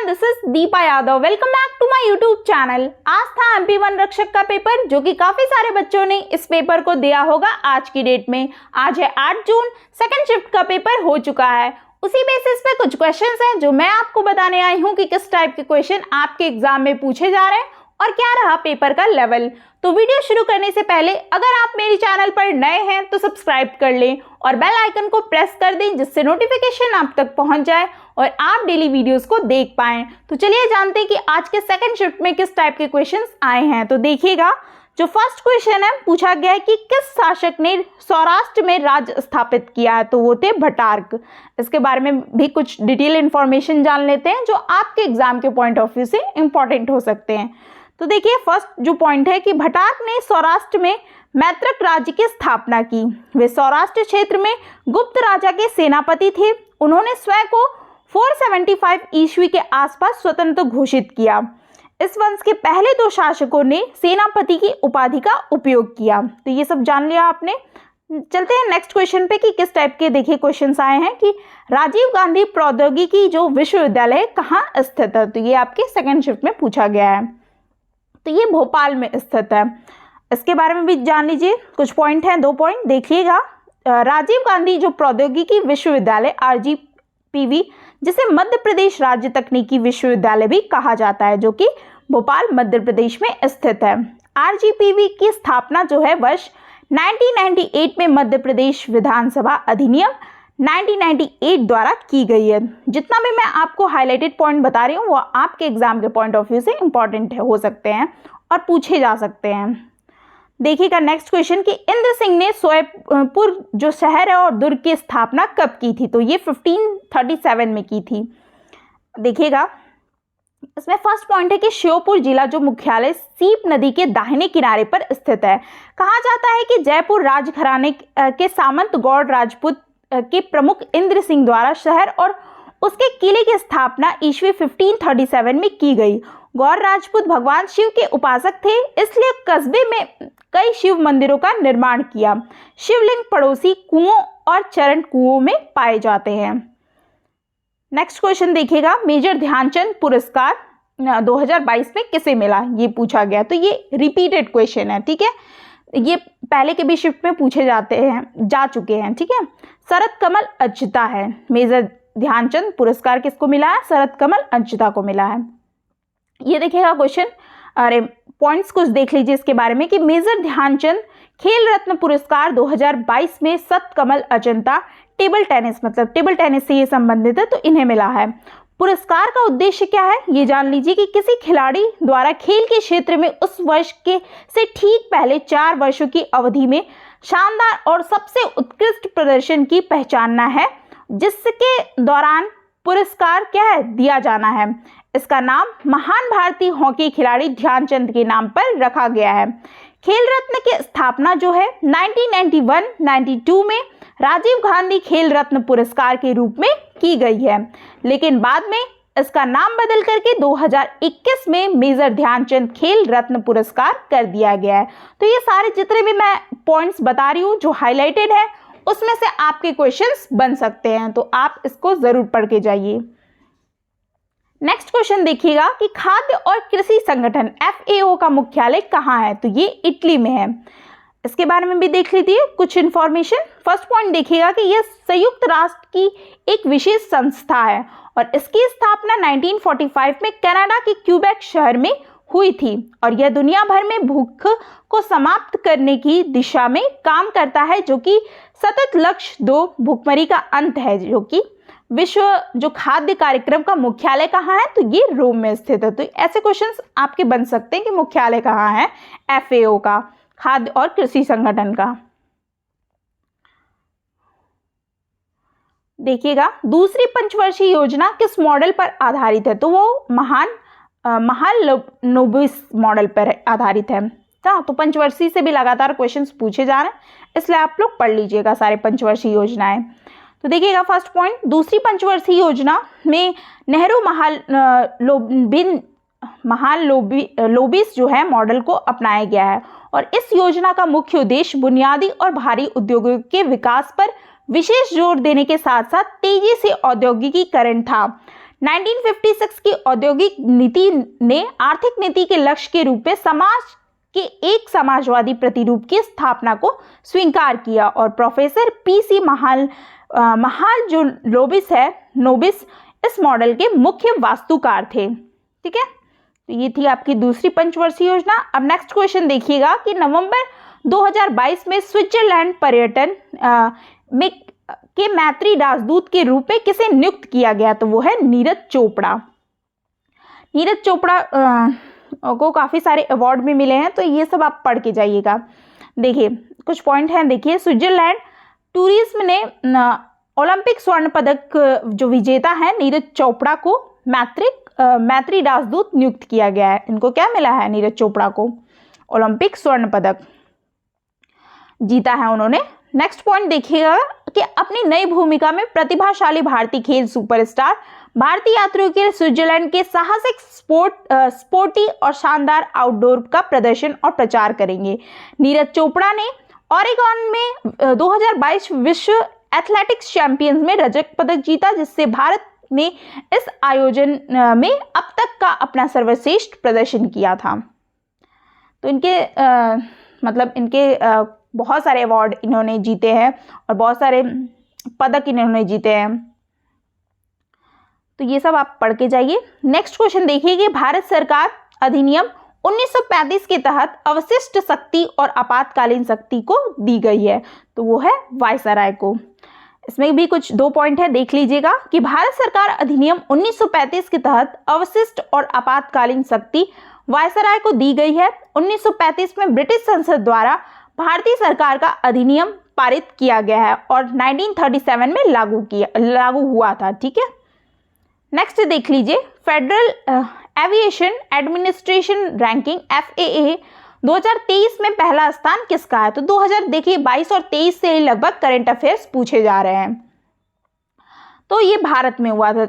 Everyone, this is Deepa Yadav. Welcome back to my YouTube channel. आज था MP1 रक्षक का पेपर, जो कि काफी सारे बच्चों ने इस पेपर को दिया होगा आज की डेट में। आज है 8 जून, सेकंड शिफ्ट का पेपर हो चुका है। उसी बेसिस पे कुछ क्वेश्चंस हैं जो मैं आपको बताने आई हूँ कि किस टाइप के क्वेश्चन आपके एग्जाम में पूछे जा रहे हैं और क्या रहा पेपर का लेवल। तो वीडियो शुरू करने से पहले अगर आप मेरे चैनल पर नए हैं तो सब्सक्राइब कर लें और बेल आइकन को प्रेस कर दें, जिससे नोटिफिकेशन आप तक पहुंच जाए और आप डेली वीडियोस को देख पाएं। तो चलिए जानते हैं कि आज के सेकंड शिफ्ट में किस टाइप के क्वेश्चंस आए हैं। तो देखिएगा, जो फर्स्ट क्वेश्चन है, पूछा गया है कि किस शासक ने सौराष्ट्र में राज्य स्थापित किया है। तो वो थे भट्टारक। इसके बारे में भी कुछ डिटेल इंफॉर्मेशन जान लेते हैं जो आपके एग्जाम के पॉइंट ऑफ व्यू से इंपॉर्टेंट हो सकते हैं। तो देखिए, फर्स्ट जो पॉइंट है कि भट्टारक ने सौराष्ट्र में मैत्रक राज्य की स्थापना की। वे सौराष्ट्र क्षेत्र में गुप्त राजा के सेनापति थे। उन्होंने स्वयं को 475 ईस्वी के आसपास स्वतंत्र घोषित किया। इस वंश के पहले 2 शासकों ने सेनापति की उपाधि का उपयोग किया। तो ये सब जान लिया आपने। चलते हैं नेक्स्ट क्वेश्चन पे कि किस टाइप के देखिए क्वेश्चंस आए हैं कि राजीव गांधी प्रौद्योगिकी जो विश्वविद्यालय है कहाँ स्थित है। तो ये आपके सेकंड शिफ्ट में पूछा गया है। तो ये भोपाल में स्थित है। इसके बारे में भी जान लीजिए। कुछ पॉइंट हैं, 2 पॉइंट देखिएगा। राजीव गांधी जो प्रौद्योगिकी विश्वविद्यालय RGPV, जिसे मध्य प्रदेश राज्य तकनीकी विश्वविद्यालय भी कहा जाता है, जो कि भोपाल मध्य प्रदेश में स्थित है। RGPV की स्थापना जो है वर्ष 1998 में मध्य प्रदेश विधानसभा अधिनियम 1998 द्वारा की गई है। जितना भी मैं आपको हाईलाइटेड पॉइंट बता रही हूँ वो आपके एग्जाम के पॉइंट ऑफ व्यू से इंपॉर्टेंट हो सकते हैं और पूछे जा सकते हैं। देखिएगा नेक्स्ट क्वेश्चन कि इंद्र सिंह ने सोयपुर जो शहर है और दुर्ग की स्थापना कब की थी। तो ये 1537 में की थी। देखिएगा, इसमें फर्स्ट पॉइंट है कि श्योपुर जिला जो मुख्यालय सीप नदी के दाहिने किनारे पर स्थित है। कहा जाता है कि जयपुर राजघराने के सामंत गौड़ राजपूत के प्रमुख इंद्र सिंह द्वारा शहर और उसके किले की स्थापना ईस्वी 1537 में की गई। गौड़ राजपूत भगवान शिव के उपासक थे, इसलिए कस्बे में कई शिव मंदिरों का निर्माण किया। शिवलिंग पड़ोसी कुओं और चरण कुओं में पाए जाते हैं। नेक्स्ट क्वेश्चन देखिएगा, मेजर ध्यानचंद पुरस्कार 2022 में किसे मिला, ये पूछा गया। तो ये रिपीटेड क्वेश्चन है, ठीक है। ये पहले के भी शिफ्ट में पूछे जा चुके हैं, ठीक है। शरद कमल अच्युता है। मेजर ध्यानचंद पुरस्कार किसको मिला है? शरद कमल अच्युता को मिला है। ये देखिएगा क्वेश्चन, अरे पॉइंट्स कुछ देख लीजिए इसके बारे में कि मेजर ध्यानचंद खेल रत्न पुरस्कार 2022 में शरद कमल अच्युता टेबल टेनिस, मतलब टेबल टेनिस से ये संबंधित है, तो इन्हें मिला है। पुरस्कार का उद्देश्य क्या है ये जान लीजिए कि किसी खिलाड़ी द्वारा खेल के क्षेत्र में उस वर्ष के से ठीक पहले 4 वर्षों की अवधि में शानदार और सबसे उत्कृष्ट प्रदर्शन की पहचानना है, जिसके दौरान पुरस्कार क्या है दिया जाना है। इसका नाम महान भारतीय हॉकी खिलाड़ी ध्यानचंद के नाम पर रखा गया है। खेल रत्न की स्थापना जो है 1991-92 में राजीव गांधी खेल रत्न पुरस्कार के रूप में की गई है, लेकिन बाद में इसका नाम बदल करके 2021 में मेजर ध्यानचंद खेल रत्न पुरस्कार कर दिया गया है। तो ये सारे जितने भी मैं पॉइंट्स बता रही हूँ जो हाईलाइटेड है, उसमें से आपके क्वेश्चंस बन सकते हैं, तो आप इसको जरूर पढ़ के जाइए। नेक्स्ट क्वेश्चन देखिएगा कि खाद्य और कृषि संगठन FAO का मुख्यालय कहाँ है। तो ये इटली में है। इसके बारे में भी देख लीजिए कुछ इंफॉर्मेशन। फर्स्ट पॉइंट देखिएगा कि यह संयुक्त राष्ट्र की एक विशेष संस्था है और इसकी स्थापना 1945 में कनाडा के क्यूबेक शहर में हुई थी और यह दुनिया भर में भूख को समाप्त करने की दिशा में काम करता है, जो कि सतत लक्ष्य 2 भूखमरी का अंत है, जो कि विश्व जो खाद्य कार्यक्रम का मुख्यालय कहाँ है। तो ये रोम में स्थित है। तो ऐसे क्वेश्चंस आपके बन सकते हैं कि मुख्यालय कहाँ है FAO का, खाद्य और कृषि संगठन का। देखिएगा, दूसरी पंचवर्षीय योजना किस मॉडल पर आधारित है। तो वो महालनोबिस मॉडल पर आधारित है। तो पंचवर्षीय से भी लगातार क्वेश्चंस पूछे जा रहे हैं, इसलिए आप लोग पढ़ लीजिएगा सारे पंचवर्षीय योजनाएं। तो देखिएगा फर्स्ट पॉइंट, दूसरी पंचवर्षीय योजना में नेहरू महालनोबिस जो है मॉडल को अपनाया गया है और इस योजना का मुख्य उद्देश्य बुनियादी और भारी उद्योगों के विकास पर विशेष जोर देने के साथ साथ तेजी से औद्योगिकीकरण था। 1956 की औद्योगिक नीति ने आर्थिक नीति के लक्ष्य के रूप में समाज के एक समाजवादी प्रतिरूप की स्थापना को स्वीकार किया और प्रोफेसर पीसी महाल जो नोबिस इस मॉडल के मुख्य वास्तुकार थे। ठीक है, तो ये थी आपकी दूसरी पंचवर्षीय योजना। अब नेक्स्ट क्वेश्चन देखिएगा कि नवंबर 2022 में स्विट्जरलैंड पर्यटन में के मैत्री राजदूत के रूप में किसे नियुक्त किया गया, तो वो है नीरज चोपड़ा। नीरज चोपड़ा को काफ़ी सारे अवार्ड भी मिले हैं, तो ये सब आप पढ़ के जाइएगा। देखिए कुछ पॉइंट हैं, देखिए स्विट्जरलैंड टूरिज्म ने ओलंपिक स्वर्ण पदक जो विजेता है नीरज चोपड़ा को मैत्री राजदूत नियुक्त किया गया है। इनको क्या मिला है? नीरज चोपड़ा को ओलंपिक स्वर्ण पदक जीता है उन्होंने। नेक्स्ट पॉइंट देखिएगा कि अपनी नई भूमिका में प्रतिभाशाली भारतीय खेल सुपरस्टार भारतीय यात्रियों के लिए स्विट्जरलैंड के साहसिक स्पोर्टी और शानदार आउटडोर का प्रदर्शन और प्रचार करेंगे। नीरज चोपड़ा ने ओरेगॉन में 2022 विश्व एथलेटिक्स चैंपियंस में रजत पदक जीता, जिससे भारत ने इस आयोजन में अब तक का अपना सर्वश्रेष्ठ प्रदर्शन किया था। तो इनके बहुत सारे अवार्ड इन्होंने जीते हैं और बहुत सारे पदक इन्होंने जीते हैं, तो ये सब आप पढ़ के जाइए। नेक्स्ट क्वेश्चन देखिए कि भारत सरकार अधिनियम 1935 के तहत अवशिष्ट शक्ति और आपातकालीन शक्ति को दी गई है, तो वो है वायसराय को। इसमें भी कुछ 2 पॉइंट है, देख लीजिएगा कि भारत सरकार अधिनियम 1935 के तहत अवशिष्ट और आपातकालीन शक्ति वायसराय को दी गई है। 1935 में ब्रिटिश संसद द्वारा भारतीय सरकार का अधिनियम पारित किया गया है और 1937 में लागू हुआ था। ठीक है, नेक्स्ट देख लीजिए federal aviation administration ranking FAA 2023 में पहला स्थान किसका है, तो 2022 और 23 से लगभग करंट अफेयर्स पूछे जा रहे हैं, तो ये भारत में हुआ था।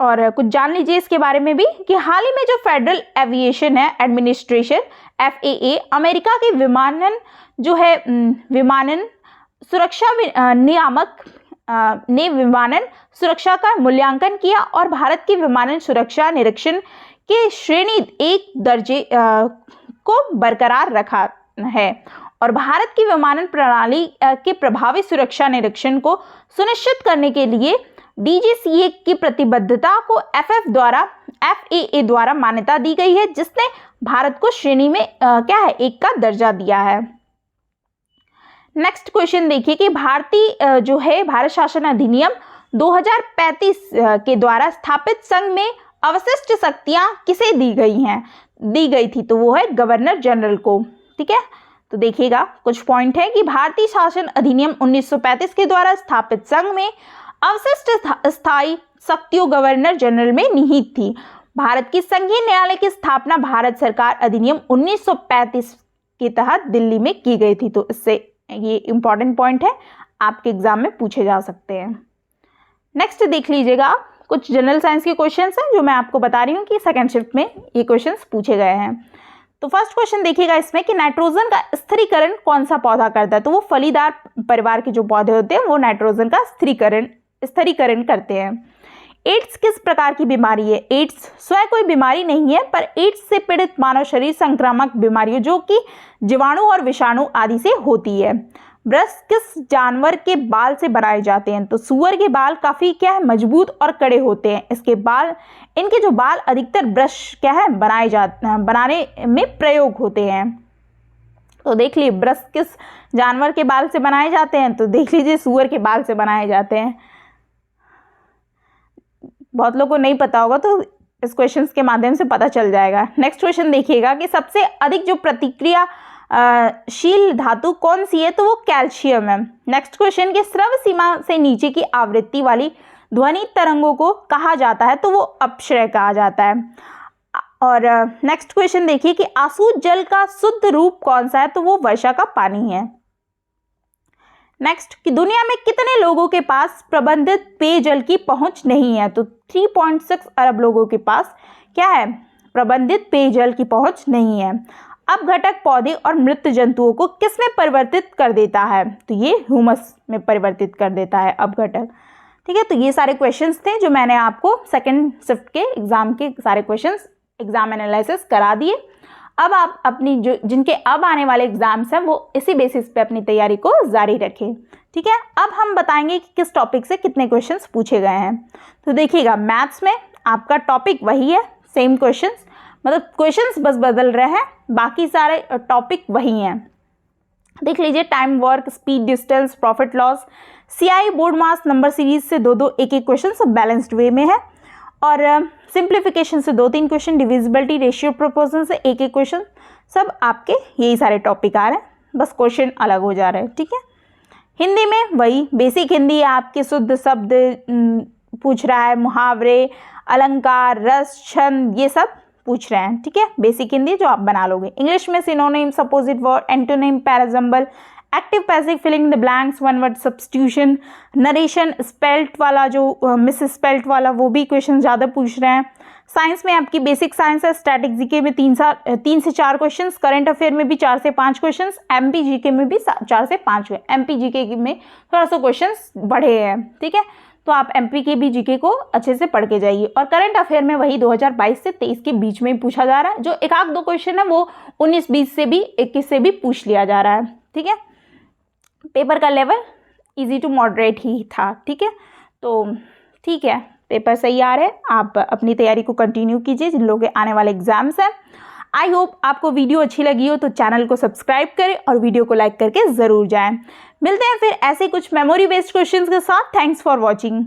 और कुछ जान लीजिए इसके बारे में भी कि हाल ही में जो फेडरल एविएशन है एडमिनिस्ट्रेशन FAA अमेरिका के विमानन सुरक्षा नियामक ने विमानन सुरक्षा का मूल्यांकन किया और भारत की विमानन सुरक्षा निरीक्षण के श्रेणी 1 दर्जे को बरकरार रखा है और भारत की विमानन प्रणाली के प्रभावी सुरक्षा निरीक्षण को सुनिश्चित करने के लिए DGCA की प्रतिबद्धता को FAA द्वारा मान्यता दी गई है, जिसने भारत को श्रेणी में 1 का दर्जा दिया है। नेक्स्ट क्वेश्चन देखिए कि भारत शासन अधिनियम 2035 के द्वारा स्थापित संघ में अवशिष्ट शक्तियां किसे दी गई थी, तो वो है गवर्नर जनरल को। ठीक है, तो देखिएगा कुछ पॉइंट है कि भारतीय शासन अधिनियम 1935 के द्वारा स्थापित संघ में अवशिष्ट स्थायी शक्तियों गवर्नर जनरल में निहित थी। भारत की संघीय न्यायालय की स्थापना भारत सरकार अधिनियम 1935 के तहत दिल्ली में की गई थी, तो इससे ये इंपॉर्टेंट पॉइंट है, आपके एग्जाम में पूछे जा सकते हैं। नेक्स्ट देख लीजिएगा कुछ जनरल साइंस के क्वेश्चंस हैं जो मैं आपको बता रही हूँ कि सेकंड शिफ्ट में ये क्वेश्चंस पूछे गए हैं। तो फर्स्ट क्वेश्चन देखिएगा इसमें कि नाइट्रोजन का स्थिरीकरण कौन सा पौधा करता है, तो वो फलीदार परिवार के जो पौधे होते हैं वो नाइट्रोजन का स्थिरीकरण करते हैं। एड्स किस प्रकार की बीमारी है? एड्स स्वयं कोई बीमारी नहीं है, पर एड्स से पीड़ित मानव शरीर संक्रामक बीमारियों जो कि जीवाणु और विषाणु आदि से होती है। ब्रश किस जानवर के बाल से बनाए जाते हैं, तो सूअर के बाल काफी मजबूत और कड़े होते हैं। इनके जो बाल अधिकतर ब्रश बनाने में प्रयोग होते हैं। तो देख लीजिए ब्रश किस जानवर के बाल से बनाए जाते हैं, तो देख लीजिए सूअर के बाल से बनाए जाते हैं। बहुत लोगों को नहीं पता होगा तो इस क्वेश्चन के माध्यम से पता चल जाएगा। नेक्स्ट क्वेश्चन देखिएगा कि सबसे अधिक जो प्रतिक्रियाशील धातु कौन सी है, तो वो कैल्शियम है। नेक्स्ट क्वेश्चन के स्रव सीमा से नीचे की आवृत्ति वाली ध्वनि तरंगों को कहा जाता है, तो वो अपश्रय कहा जाता है। और नेक्स्ट क्वेश्चन देखिए कि आसूत जल का शुद्ध रूप कौन सा है, तो वो वर्षा का पानी है। नेक्स्ट कि दुनिया में कितने लोगों के पास प्रबंधित पेयजल की पहुंच नहीं है, तो 3.6 अरब लोगों के पास क्या है, प्रबंधित पेयजल की पहुंच नहीं है। अपघटक पौधे और मृत जंतुओं को किस में परिवर्तित कर देता है, तो ये ह्यूमस में परिवर्तित कर देता है अपघटक। ठीक है, तो ये सारे क्वेश्चंस थे जो मैंने आपको सेकंड शिफ्ट के एग्जाम के सारे क्वेश्चंस एग्जाम एनालिसिस करा दिए। अब आप अपनी जो जिनके अब आने वाले एग्जाम्स हैं वो इसी बेसिस पे अपनी तैयारी को जारी रखें। ठीक है, अब हम बताएंगे कि किस टॉपिक से कितने क्वेश्चंस पूछे गए हैं। तो देखिएगा, मैथ्स में आपका टॉपिक वही है, सेम क्वेश्चंस, मतलब क्वेश्चंस बस बदल रहे हैं, बाकी सारे टॉपिक वही हैं। देख लीजिए, time, work, speed, distance, profit loss, CI, BODMAS, number series से 2-2 एक-एक क्वेश्चन सब बैलेंस्ड वे में है, और सिंप्लीफिकेशन से 2-3 क्वेश्चन, डिविजिबिलिटी, रेशियो, प्रोपोर्शन से एक-एक क्वेश्चन, सब आपके यही सारे टॉपिक आ रहे हैं, बस क्वेश्चन अलग हो जा रहे हैं। ठीक है, हिंदी में वही बेसिक हिंदी आपके शुद्ध शब्द पूछ रहा है, मुहावरे, अलंकार, रस, छंद, ये सब पूछ रहे हैं। ठीक है, बेसिक हिंदी जो आप बना लोगे। इंग्लिश में synonym, opposite word, antonym, parajumble, active passive, filling the blanks, one word substitution, narration, spelt वाला जो मिस स्पेल्ट वाला वो भी क्वेश्चन ज़्यादा पूछ रहे हैं। साइंस में आपकी बेसिक साइंस है, स्टैटिक जीके में 3 से 4 क्वेश्चन, करंट अफेयर में भी 4 से 5 क्वेश्चन, MP जीके में भी 4 से 5 है। MP जीके में थोड़ा सा क्वेश्चन बढ़े हैं। ठीक है, तो आप MP के भी जीके को अच्छे से पढ़ के जाइए। और करंट अफेयर में वही 2022 से 23 के बीच में ही पूछा जा रहा है, जो 1-2 क्वेश्चन है वो 19-20 से भी 21 से भी पूछ लिया जा रहा है। ठीक है, पेपर का लेवल इजी टू मॉडरेट ही था। ठीक है, तो ठीक है, पेपर सही आ रहे हैं, आप अपनी तैयारी को कंटिन्यू कीजिए जिन लोगों के आने वाले एग्जाम्स हैं। आई होप आपको वीडियो अच्छी लगी हो तो चैनल को सब्सक्राइब करें और वीडियो को लाइक करके ज़रूर जाएं। मिलते हैं फिर ऐसे कुछ मेमोरी बेस्ड क्वेश्चंस के साथ। Thanks for watching.